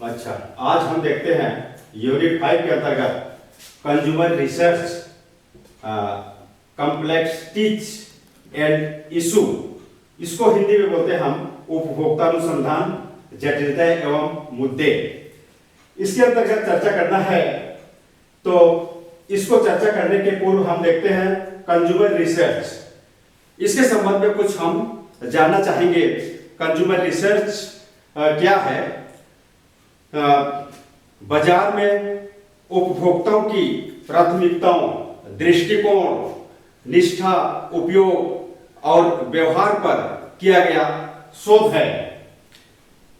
अच्छा, आज हम देखते हैं यूनिट 5 के अंतर्गत consumer research, complexities and issue. इसको हिंदी में बोलते हैं हम उपभोक्ता अनुसंधान, जटिलता एवं मुद्दे। इसके अंतर्गत चर्चा करना है, तो इसको चर्चा करने के पूर्व हम देखते हैं कंज्यूमर रिसर्च। इसके संबंध में कुछ हम जानना चाहेंगे। कंज्यूमर रिसर्च क्या है? बाजार में उपभोक्ताओं की प्राथमिकताओं, दृष्टिकोण, निष्ठा, उपयोग और व्यवहार पर किया गया शोध है।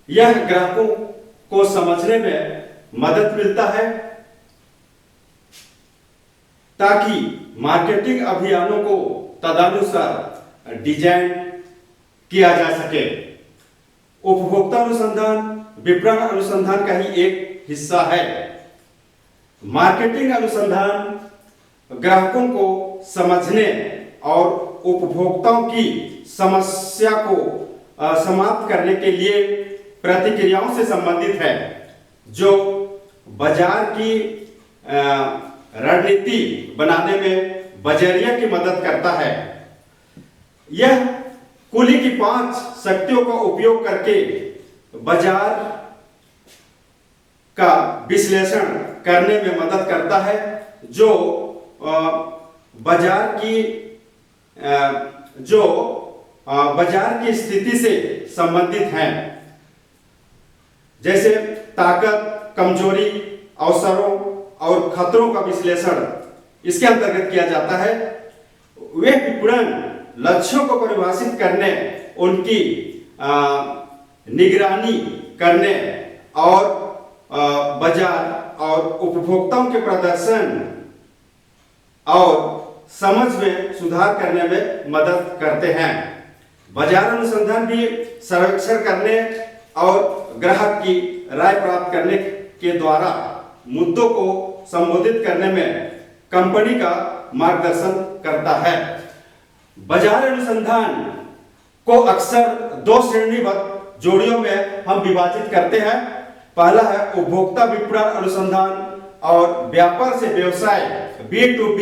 यह ग्राहकों को समझने में मदद मिलता है ताकि मार्केटिंग अभियानों को तदनुसार डिजाइन किया जा सके। उपभोक्ता अनुसंधान विपणन अनुसंधान का ही एक हिस्सा है। मार्केटिंग अनुसंधान ग्राहकों को समझने और उपभोक्ताओं की समस्या को समाप्त करने के लिए प्रतिक्रियाओं से संबंधित है, जो बाजार की रणनीति बनाने में बजरिया की मदद करता है। यह कुली की 5 शक्तियों का उपयोग करके बाजार का विश्लेषण करने में मदद करता है, जो बाजार की स्थिति से संबंधित हैं, जैसे ताकत, कमजोरी, अवसरों और खतरों का विश्लेषण इसके अंतर्गत किया जाता है। वे विपणन लक्ष्यों को परिभाषित करने, उनकी निगरानी करने और बाजार और उपभोक्ताओं के प्रदर्शन और समझ में सुधार करने में मदद करते हैं। बाजार अनुसंधान भी सर्वेक्षण करने और ग्राहक की राय प्राप्त करने के द्वारा मुद्दों को संबोधित करने में कंपनी का मार्गदर्शन करता है। बाजार अनुसंधान को अक्सर 2 श्रेणीबद्ध जोड़ियों में हम विभाजित करते हैं। पहला है उपभोक्ता विपणन अनुसंधान और व्यापार से व्यवसाय B2B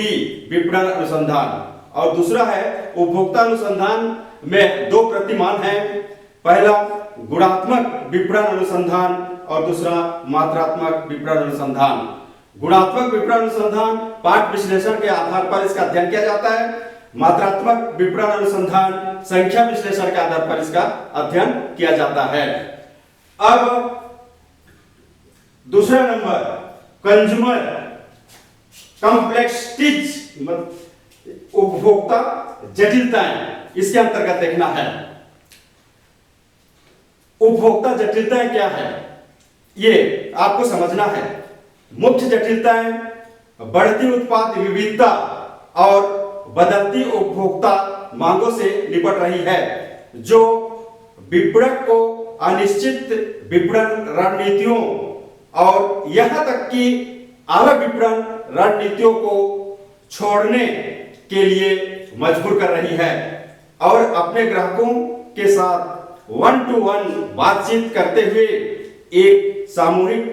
विपणन अनुसंधान, और दूसरा है उपभोक्ता अनुसंधान में 2 प्रतिमान हैं। पहला गुणात्मक विपणन अनुसंधान और दूसरा मात्रात्मक विपणन अनुसंधान। गुणात्मक विपणन अनुसंधान पाठ विश्लेषण के आधार पर इसका अध्ययन किया जाता है। मात्रात्मक विपणन अनुसंधान संख्या विश्लेषण के आधार पर इसका अध्ययन किया जाता है। अब दूसरा नंबर, कंज्यूमर कॉम्प्लेक्सिटीज, उपभोक्ता जटिलताएं, इसके अंतर्गत देखना है। उपभोक्ता जटिलताएं क्या है, ये आपको समझना है। मुख्य जटिलताएं बढ़ती उत्पाद विविधता और बदलती उपभोक्ता मांगों से निपट रही है, जो विपणक को अनिश्चित विपणन रणनीतियों और यहां तक कि अलग विपणन रणनीतियों को छोड़ने के लिए मजबूर कर रही है, और अपने ग्राहकों के साथ 1-to-1 बातचीत करते हुए एक सामूहिक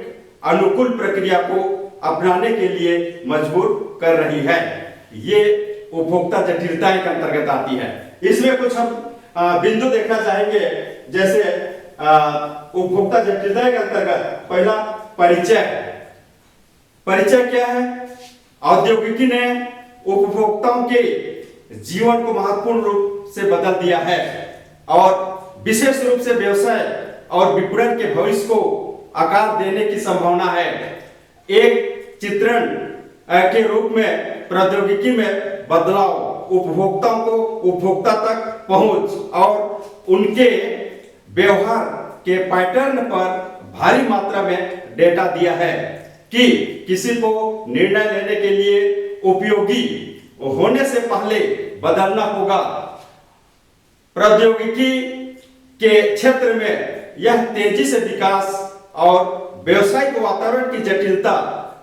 अनुकूल प्रक्रिया को अपनाने के लिए मजबूर कर रही है। ये उपभोक्ता जटिलताएं के अंतर्गत आती है। इसमें कुछ हम बिंदु देखना चाहेंगे, जैसे उपभोक्ता जटिलताएं के अंतर्गत पहला परिचय। परिचय क्या है? औद्योगिकी ने उपभोक्ताओं के जीवन को महत्वपूर्ण रूप से बदल दिया है, और विशेष रूप से व्यवसाय और विपणन के भविष्य को आकार देने की संभावना है। एक चित्रण के रूप में प्रौद्योगिकी में बदलाव उपभोक्ताओं को उपभोक्ता तक पहुंच और उनके व्यवहार के पैटर्न पर भारी मात्रा में डेटा दिया है कि किसी को निर्णय लेने के लिए उपयोगी होने से पहले बदलना होगा। प्रौद्योगिकी के क्षेत्र में यह तेजी से विकास और व्यवसायिक वातावरण की जटिलता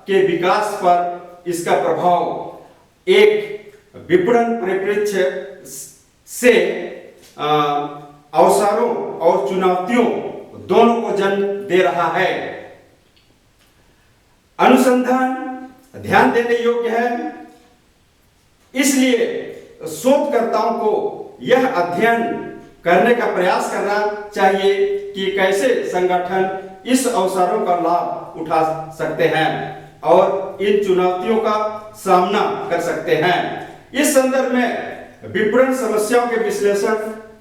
के विकास पर इसका प्रभाव एक विपणन परिप्रेक्ष्य से अवसरों और चुनौतियों दोनों को जन्म दे रहा है। अनुसंधान ध्यान देने योग्य है। इसलिए शोधकर्ताओं को यह अध्ययन करने का प्रयास करना चाहिए कि कैसे संगठन इस अवसरों का लाभ उठा सकते हैं और इन चुनौतियों का सामना कर सकते हैं। इस संदर्भ में विपणन समस्याओं के विश्लेषण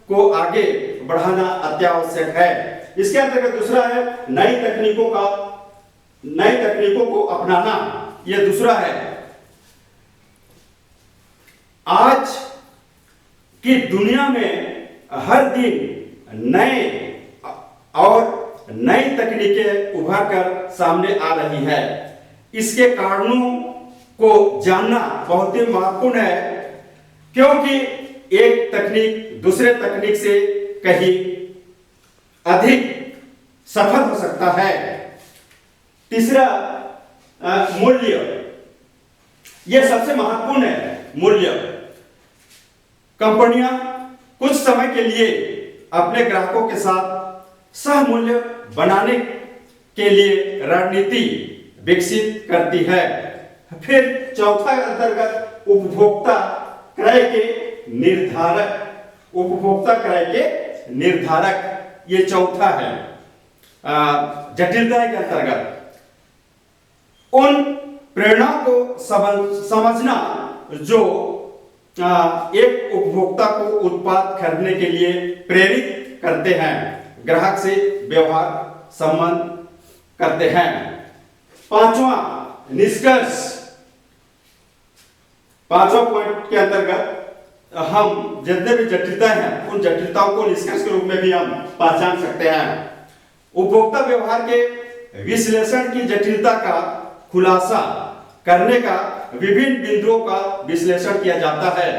को आगे बढ़ाना अत्यावश्यक है। इसके अंतर्गत दूसरा है नई तकनीकों को अपनाना। यह दूसरा है। आज की दुनिया में हर दिन नए और नई तकनीकें उभर कर सामने आ रही है। इसके कारणों को जानना बहुत ही महत्वपूर्ण है, क्योंकि एक तकनीक दूसरे तकनीक से कहीं अधिक सफल हो सकता है। तीसरा मूल्य, यह सबसे महत्वपूर्ण है। मूल्य, कंपनियां कुछ समय के लिए अपने ग्राहकों के साथ सह मूल्य बनाने के लिए रणनीति विकसित करती है। फिर चौथा अंतर्गत उपभोक्ता क्रय के निर्धारक, ये चौथा है। जटिलता के अंतर्गत उन प्रेरणाओं को समझना जो एक उपभोक्ता को उत्पाद खरीदने के लिए प्रेरित करते हैं, ग्राहक से व्यवहार संबंध करते हैं। पांचवा निष्कर्ष, पांचवा पॉइंट के अंतर्गत हम जितने भी जटिलताएं हैं उन जटिलताओं को निष्कर्ष के रूप में भी हम पहचान सकते हैं। उपभोक्ता व्यवहार के विश्लेषण की जटिलता का खुलासा करने का विभिन्न बिंदुओं का विश्लेषण किया जाता है।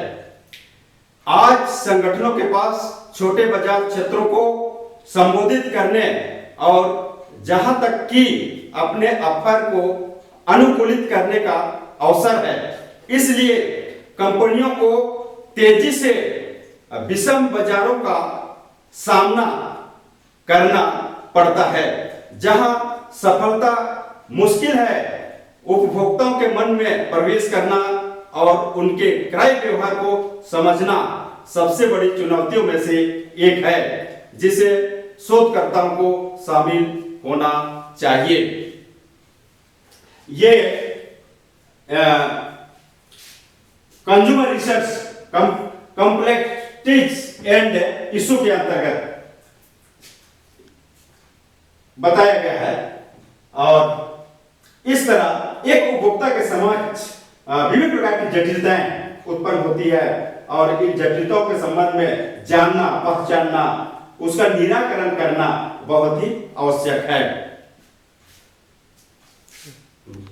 आज संगठनों के पास छोटे बाजार क्षेत्रों को संबोधित करने और जहां तक कि अपने ऑफर को अनुकूलित करने का अवसर है। इसलिए कंपनियों को तेजी से विषम बाजारों का सामना करना पड़ता है। जहां सफलता मुश्किल है, उपभोक्ताओं के मन में प्रवेश करना और उनके क्रय व्यवहार को समझना सबसे बड़ी चुनौतियों में से एक है, जिसे शोधकर्ताओं को शामिल होना चाहिए। ये consumer research complexities and issue के अंतर्गत बताया गया है। और इस तरह एक उपभोक्ता के समक्ष विभिन्न प्रकार की जटिलताएं उत्पन्न होती है और इन जटिलताओं के संबंध में जानना, पहचानना, उसका निराकरण करना बहुत ही आवश्यक है।